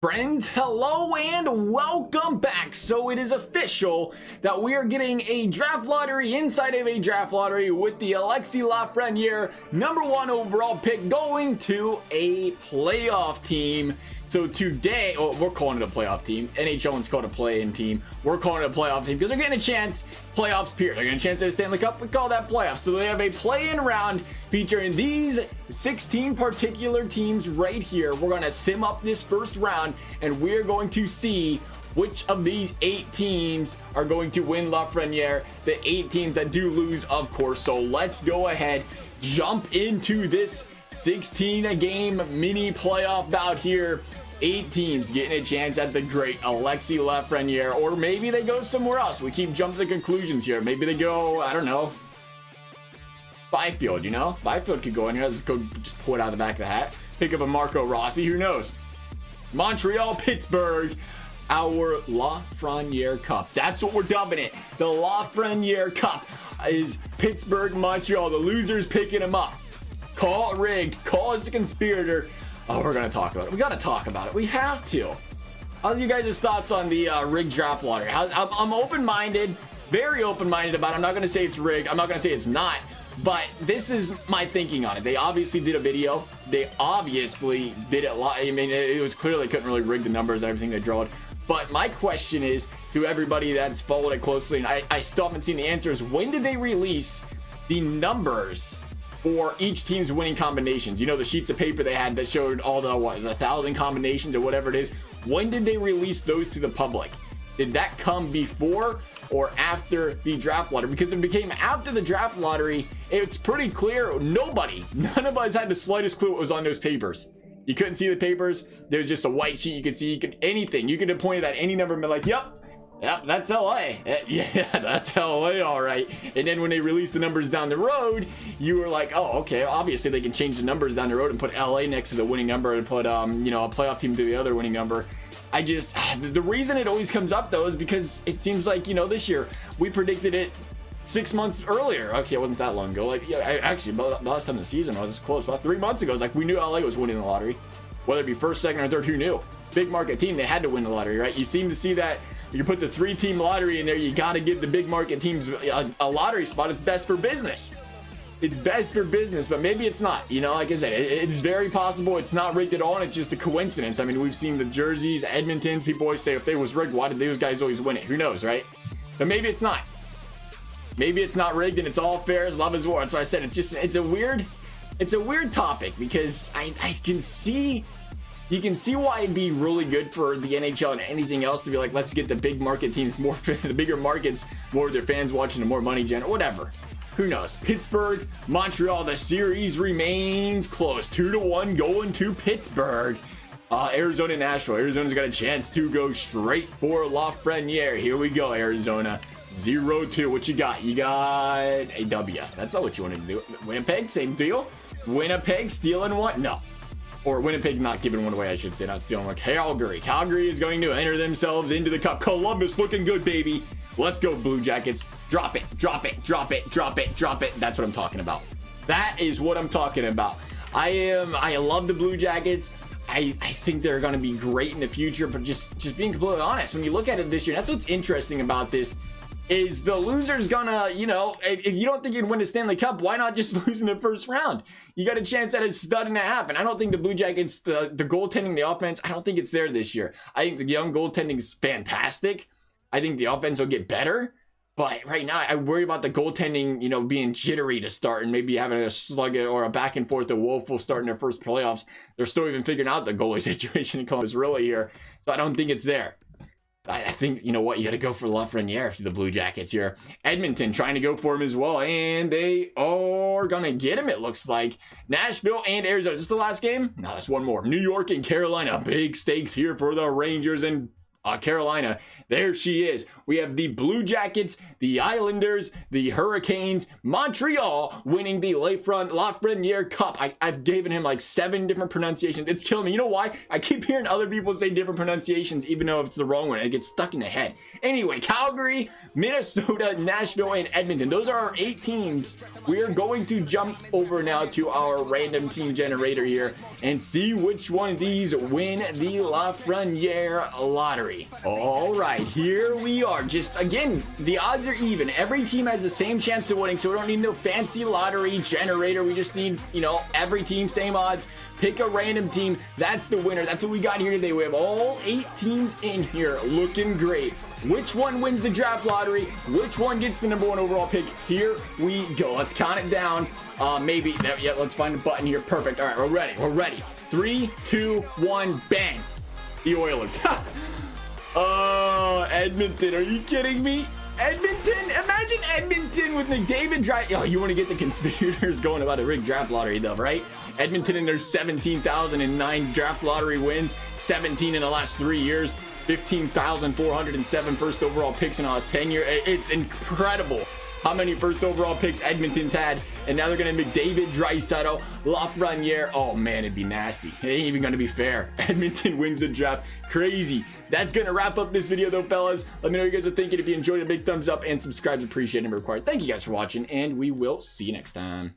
Friends, hello and welcome back. So it is official that we are getting a draft lottery inside of a draft lottery with the Alexis Lafreniere #1 overall pick going to a playoff team. So today, we're calling it a playoff team. NHL one's called a play-in team. We're calling it a playoff team because they're getting a chance. Playoffs, period. They're getting a chance at a Stanley Cup. We call that playoffs. So they have a play-in round featuring these 16 particular teams right here. We're going to sim up this first round, and we're going to see which of these 8 teams are going to win Lafreniere. The 8 teams that do lose, of course. So let's go ahead, jump into this 16-game mini playoff bout here. 8 teams getting a chance at the great Alexis Lafreniere, or maybe they go somewhere else. We keep jumping to conclusions here. Maybe they go, I don't know, Byfield, you know? Byfield could go in here. Let's go just pull it out of the back of the hat. Pick up a Marco Rossi, who knows? Montreal, Pittsburgh, our Lafreniere Cup. That's what we're dubbing it. The Lafreniere Cup is Pittsburgh, Montreal. The losers picking them up. Call it rigged. Call it a conspirator. Oh, we're going to talk about it. We got to talk about it. We have to. How's you guys' thoughts on the rigged draft lottery? I'm open-minded, very open-minded about it. I'm not going to say it's rigged. I'm not going to say it's not. But this is my thinking on it. They obviously did a video. They obviously did it live. I mean, it was clear they couldn't really rig the numbers and everything they drawed. But my question is, to everybody that's followed it closely, and I still haven't seen the answers, when did they release the numbers for each team's winning combinations? You know, the sheets of paper they had that showed all the 1,000 combinations or whatever it is. When did they release those to the public? Did that come before or after the draft lottery? Because it became after the draft lottery. It's pretty clear none of us had the slightest clue what was on those papers. You couldn't see the papers. There was just a white sheet. You could see anything. You could have pointed at any number and been like, yep, that's LA. Yeah, that's LA, all right. And then when they released the numbers down the road, you were like, oh, okay, obviously they can change the numbers down the road and put LA next to the winning number and put, you know, a playoff team to the other winning number. The reason it always comes up, though, is because it seems like, you know, this year we predicted it 6 months earlier. Okay, it wasn't that long ago. Like, yeah, actually, the last time of the season, I was close. About 3 months ago, it was like we knew LA was winning the lottery. Whether it be first, second, or third, who knew? Big market team, they had to win the lottery, right? You seem to see that. You put the 3-team lottery in there, you got to give the big market teams a lottery spot. It's best for business. It's best for business, but maybe it's not. You know, like I said, it's very possible it's not rigged at all, and it's just a coincidence. I mean, we've seen the jerseys, Edmonton's. People always say, if they was rigged, why did those guys always win it? Who knows, right? So maybe it's not. Maybe it's not rigged, and it's all fair as love is war. That's why I said it's a weird topic, because I can see. You can see why it'd be really good for the NHL and anything else to be like, let's get the big market teams more, the bigger markets, more of their fans watching, and more money generate, whatever. Who knows? Pittsburgh, Montreal, the series remains close. 2-1 going to Pittsburgh. Arizona, Nashville. Arizona's got a chance to go straight for Lafreniere. Here we go, Arizona. 0-2. What you got? You got a W. That's not what you wanted to do. Winnipeg, same deal. Winnipeg stealing one? No. Or Winnipeg's not giving one away, I should say, not stealing one. Calgary. Calgary is going to enter themselves into the cup. Columbus looking good, baby. Let's go, Blue Jackets. Drop it, drop it, drop it, drop it, drop it. That's what I'm talking about. That is what I'm talking about. I love the Blue Jackets. I think they're going to be great in the future, but just being completely honest, when you look at it this year, that's what's interesting about this. Is the loser's gonna, you know, if you don't think you can win the Stanley Cup, why not just lose in the first round? You got a chance at a stud and a half, and I don't think the Blue Jackets, the goaltending, the offense, I don't think it's there this year. I think the young goaltending's fantastic. I think the offense will get better, but right now I worry about the goaltending, you know, being jittery to start and maybe having a slug or a back and forth, a woeful start in their first playoffs. They're still even figuring out the goalie situation in Columbus really here, so I don't think it's there. I think, you know what, you got to go for Lafreniere after the Blue Jackets here. Edmonton trying to go for him as well, and they are going to get him, it looks like. Nashville and Arizona. Is this the last game? No, that's one more. New York and Carolina. Big stakes here for the Rangers, and Carolina. There she is. We have the Blue Jackets, the Islanders, the Hurricanes, Montreal winning the Lafreniere Cup. I've given him like 7 different pronunciations. It's killing me. You know why? I keep hearing other people say different pronunciations, even though if it's the wrong one, it gets stuck in the head. Anyway, Calgary, Minnesota, Nashville, and Edmonton. Those are our 8 teams. We are going to jump over now to our random team generator here and see which one of these win the Lafreniere Lottery. All right, here we are. Just again, the odds are even. Every team has the same chance of winning, so we don't need no fancy lottery generator. We just need, you know, every team, same odds. Pick a random team. That's the winner. That's what we got here today. We have all 8 teams in here looking great. Which one wins the draft lottery? Which one gets the #1 overall pick? Here we go. Let's count it down. Maybe. Yeah, let's find a button here. Perfect. All right, we're ready. We're ready. 3, 2, 1, bang. The Oilers. Oh, Edmonton. Are you kidding me? Edmonton? Imagine Edmonton with McDavid draft. Oh, you want to get the conspirators going about a rigged draft lottery, though, right? Edmonton and their 17,009 draft lottery wins, 17 in the last 3 years, 15,407 first overall picks in the last 10 years. It's incredible how many first overall picks Edmonton's had, and now they're going to McDavid, Draisaitl, Lafreniere. Oh, man, it'd be nasty. It ain't even going to be fair. Edmonton wins the draft. Crazy. That's going to wrap up this video, though, fellas. Let me know what you guys are thinking. If you enjoyed, a big thumbs up and subscribe is appreciated and required. Thank you guys for watching, and we will see you next time.